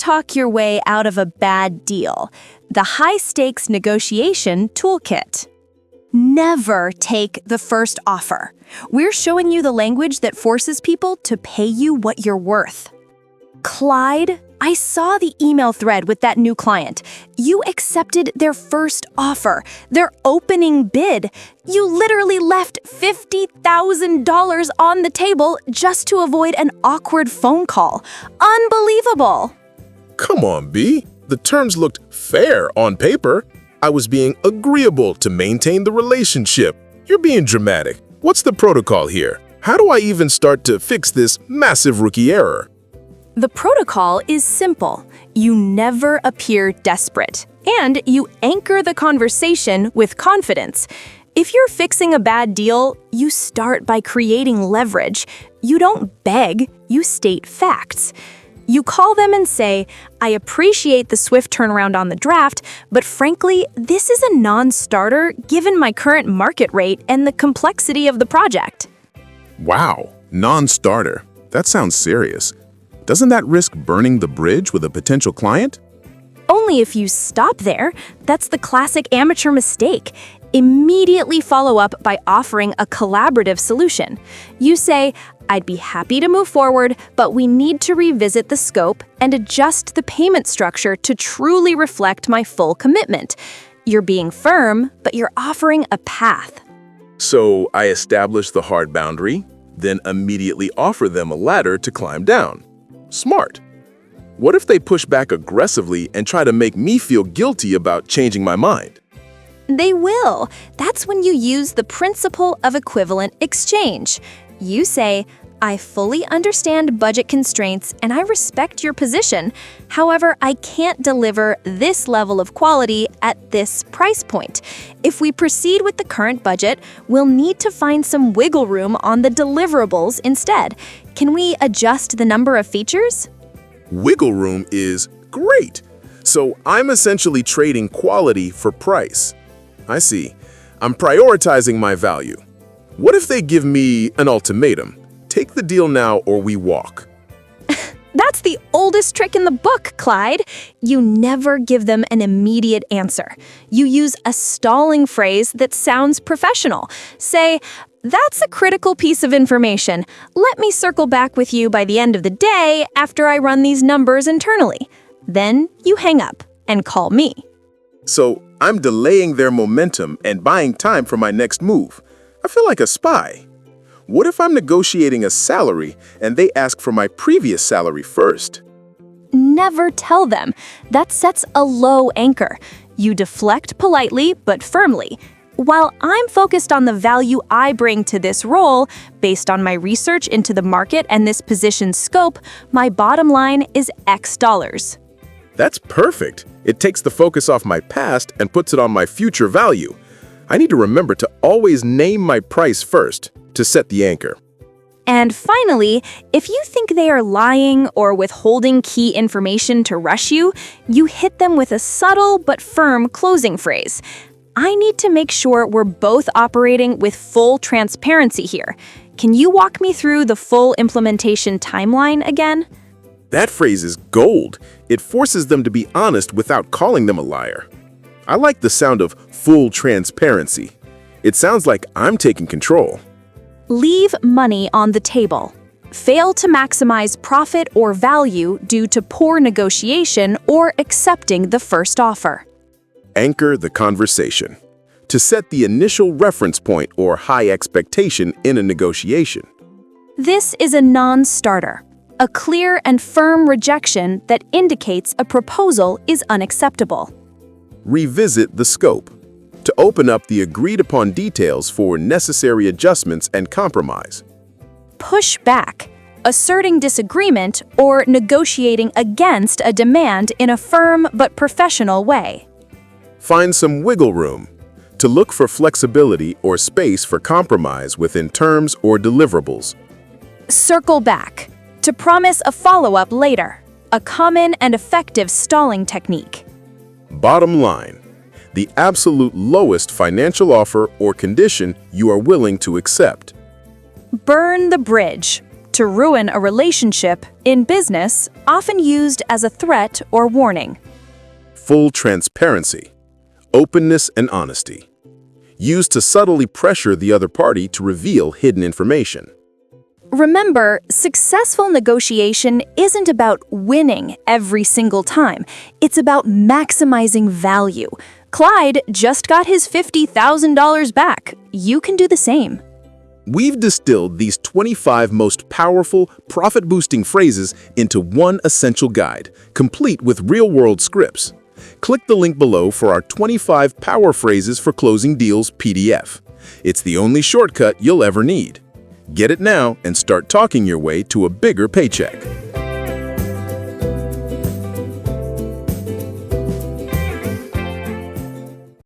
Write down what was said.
talk your way out of a bad deal. The high-stakes negotiation toolkit. Never take the first offer. We're showing you the language that forces people to pay you what you're worth. Clyde, I saw the email thread with that new client. You accepted their first offer, their opening bid. You literally left $50,000 on the table just to avoid an awkward phone call. Unbelievable! Come on, B. The terms looked fair on paper. I was being agreeable to maintain the relationship. You're being dramatic. What's the protocol here? How do I even start to fix this massive rookie error? The protocol is simple. You never appear desperate, and you anchor the conversation with confidence. If you're fixing a bad deal, you start by creating leverage. You don't beg, you state facts. You call them and say, I appreciate the swift turnaround on the draft, but frankly, this is a non-starter given my current market rate and the complexity of the project. Wow, non-starter. That sounds serious. Doesn't that risk burning the bridge with a potential client? Only if you stop there. That's the classic amateur mistake. Immediately follow up by offering a collaborative solution. You say, I'd be happy to move forward, but we need to revisit the scope and adjust the payment structure to truly reflect my full commitment. You're being firm, but you're offering a path. So I establish the hard boundary, then immediately offer them a ladder to climb down. Smart. What if they push back aggressively and try to make me feel guilty about changing my mind? They will. That's when you use the principle of equivalent exchange. You say, I fully understand budget constraints and I respect your position. However, I can't deliver this level of quality at this price point. If we proceed with the current budget, we'll need to find some wiggle room on the deliverables instead. Can we adjust the number of features? Wiggle room is great. So I'm essentially trading quality for price. I see. I'm prioritizing my value. What if they give me an ultimatum? Take the deal now or we walk. That's the oldest trick in the book, Clyde. You never give them an immediate answer. You use a stalling phrase that sounds professional. Say, that's a critical piece of information. Let me circle back with you by the end of the day after I run these numbers internally. Then you hang up and call me. So I'm delaying their momentum and buying time for my next move. I feel like a spy. What if I'm negotiating a salary and they ask for my previous salary first? Never tell them. That sets a low anchor. You deflect politely but firmly. While I'm focused on the value I bring to this role, based on my research into the market and this position's scope, my bottom line is X dollars. That's perfect. It takes the focus off my past and puts it on my future value. I need to remember to always name my price first to set the anchor. And finally, if you think they are lying or withholding key information to rush you, you hit them with a subtle but firm closing phrase. I need to make sure we're both operating with full transparency here. Can you walk me through the full implementation timeline again? That phrase is gold. It forces them to be honest without calling them a liar. I like the sound of full transparency. It sounds like I'm taking control. Leave money on the table. Fail to maximize profit or value due to poor negotiation or accepting the first offer. Anchor the conversation. To set the initial reference point or high expectation in a negotiation. This is a non-starter, a clear and firm rejection that indicates a proposal is unacceptable. Revisit the scope. To open up the agreed-upon details for necessary adjustments and compromise. Push back, asserting disagreement or negotiating against a demand in a firm but professional way. Find some wiggle room. To look for flexibility or space for compromise within terms or deliverables. Circle back. To promise a follow-up later, a common and effective stalling technique. Bottom line. The absolute lowest financial offer or condition you are willing to accept. Burn the bridge. To ruin a relationship, in business, often used as a threat or warning. Full transparency, openness and honesty. Used to subtly pressure the other party to reveal hidden information. Remember, successful negotiation isn't about winning every single time. It's about maximizing value. Clyde just got his $50,000 back. You can do the same. We've distilled these 25 most powerful, profit-boosting phrases into one essential guide, complete with real-world scripts. Click the link below for our 25 Power Phrases for Closing Deals PDF. It's the only shortcut you'll ever need. Get it now and start talking your way to a bigger paycheck.